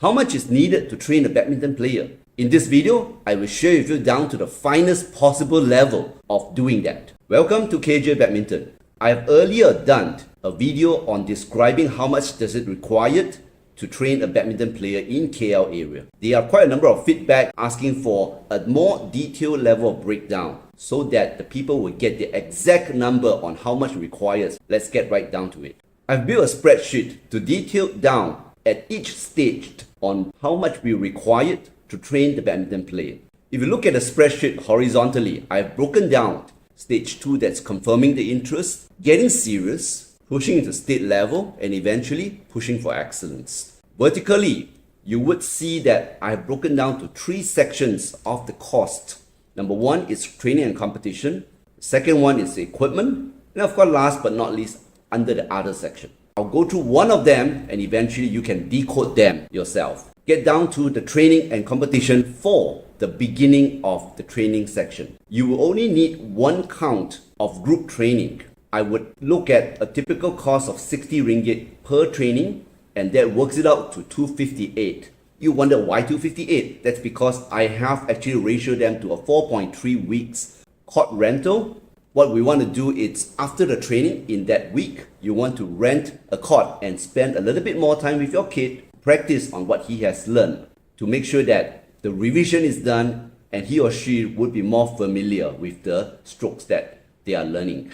How much is needed to train a badminton player? In this video, I will share with you down to the finest possible level of doing that. Welcome to KJ Badminton. I have earlier done a video on describing how much does it required to train a badminton player in KL area. There are quite a number of feedback asking for a more detailed level of breakdown so that the people will get the exact number on how much it requires. Let's get right down to it. I've built a spreadsheet to detail down at each stage on how much we required to train the badminton player. If you look at the spreadsheet horizontally, I've broken down stage 2, that's confirming the interest, getting serious, pushing into state level, and eventually pushing for excellence. Vertically, you would see that I've broken down to 3 sections of the cost. Number 1 is training and competition. The second one is the equipment. And of course, last but not least, under the other section. I'll go through one of them and eventually you can decode them yourself. Get down to the training and competition for the beginning of the training section. You will only need 1 count of group training. I would look at a typical cost of 60 ringgit per training, and that works it out to 258. You wonder why 258? That's because I have actually ratioed them to a 4.3 weeks court rental. What we want to do is after the training in that week, you want to rent a court and spend a little bit more time with your kid, practice on what he has learned to make sure that the revision is done and he or she would be more familiar with the strokes that they are learning.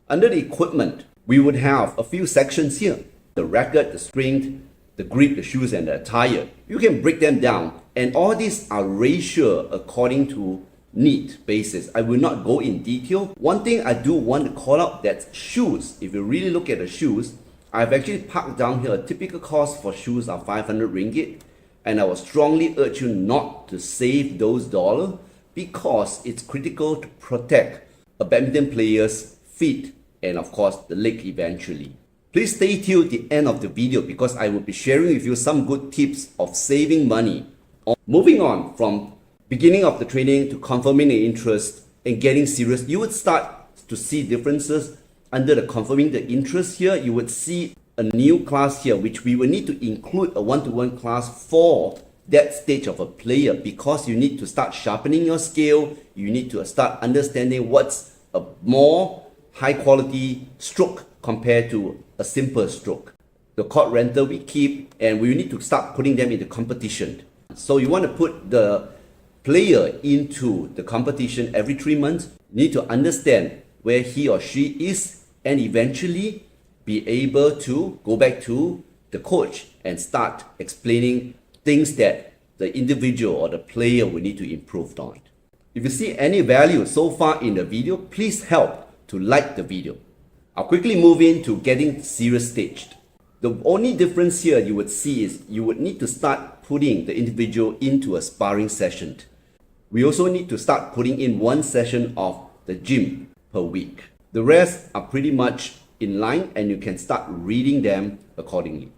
Under the equipment, we would have a few sections here. The racket, the string, the grip, the shoes, and the attire. You can break them down, and all these are ratio according to need basis. I will not go in detail. One thing I do want to call out, that's shoes. If you really look at the shoes, I've actually parked down here a typical cost for shoes are 500 ringgit, and I will strongly urge you not to save those dollars because it's critical to protect a badminton player's feet and of course the leg eventually. Please stay till the end of the video because I will be sharing with you some good tips of saving money. Moving on from beginning of the training to confirming the interest and getting serious, you would start to see differences. Under the confirming the interest here, you would see a new class here, which we will need to include a one-to-one class for that stage of a player because you need to start sharpening your skill. You need to start understanding what's a more high quality stroke compared to a simple stroke. The court rental we keep, and we need to start putting them into competition. So you want to put the player into the competition every 3 months. You need to understand where he or she is and eventually be able to go back to the coach and start explaining things that the individual or the player will need to improve on. If you see any value so far in the video, please help to like the video. I'll quickly move into getting serious staged. The only difference here you would see is you would need to start putting the individual into a sparring session. We also need to start putting in 1 session of the gym per week. The rest are pretty much in line and you can start reading them accordingly.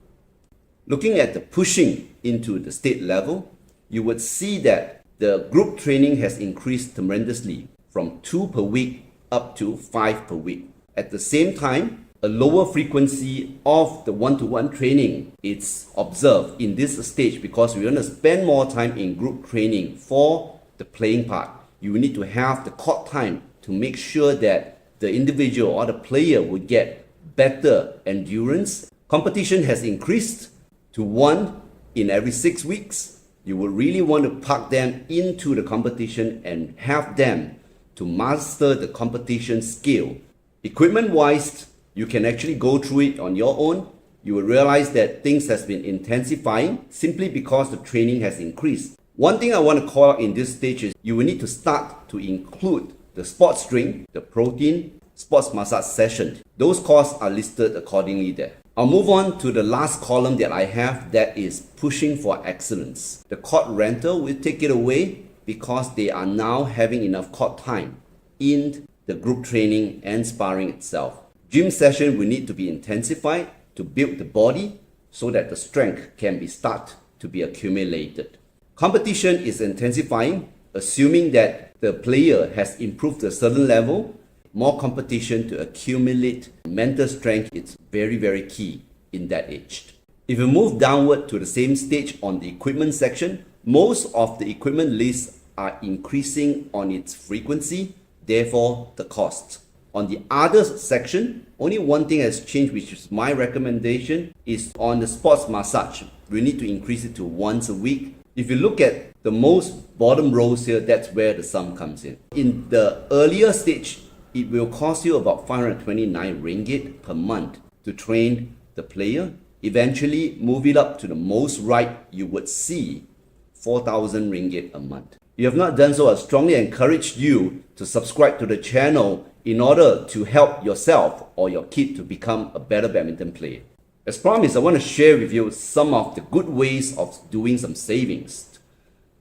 Looking at the pushing into the state level, you would see that the group training has increased tremendously from 2 per week up to 5 per week. At the same time, a lower frequency of the one-to-one training is observed in this stage because we want to spend more time in group training for the playing part. You need to have the court time to make sure that the individual or the player would get better endurance. Competition has increased to 1 in every 6 weeks. You would really want to park them into the competition and have them to master the competition skill. Equipment wise, you can actually go through it on your own. You will realize that things has been intensifying simply because the training has increased. One thing I want to call out in this stage is you will need to start to include the sports string, the protein, sports massage session. Those costs are listed accordingly there. I'll move on to the last column that I have, that is pushing for excellence. The court rental will take it away because they are now having enough court time in the group training and sparring itself. Gym session will need to be intensified to build the body so that the strength can be start to be accumulated. Competition is intensifying, assuming that the player has improved to a certain level. More competition to accumulate mental strength is very, very key in that age. If you move downward to the same stage on the equipment section, most of the equipment lists are increasing on its frequency, therefore the cost. On the others section, only one thing has changed, which is my recommendation, is on the sports massage. We need to increase it to once a week. If you look at the most bottom rows here, that's where the sum comes in. In the earlier stage, it will cost you about 529 ringgit per month to train the player. Eventually, move it up to the most right, you would see 4,000 ringgit a month. If you have not done so, I strongly encourage you to subscribe to the channel in order to help yourself or your kid to become a better badminton player. As promised, I want to share with you some of the good ways of doing some savings.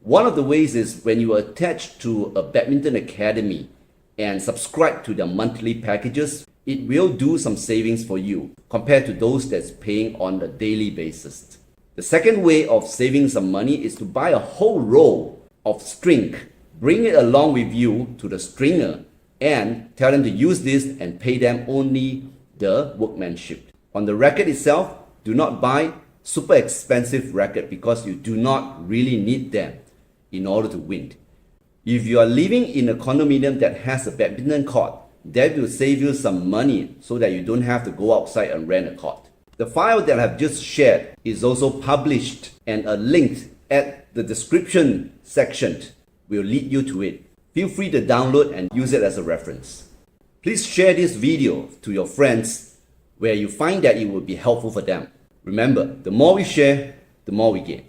One of the ways is when you are attached to a badminton academy and subscribe to their monthly packages, it will do some savings for you compared to those that's paying on a daily basis. The second way of saving some money is to buy a whole roll of string, bring it along with you to the stringer and tell them to use this and pay them only the workmanship. On the racket itself, do not buy super expensive racket because you do not really need them in order to win. If you are living in a condominium that has a badminton court, that will save you some money so that you don't have to go outside and rent a court. The file that I've just shared is also published, and a link at the description section will lead you to it. Feel free to download and use it as a reference. Please share this video to your friends where you find that it will be helpful for them. Remember, the more we share, the more we gain.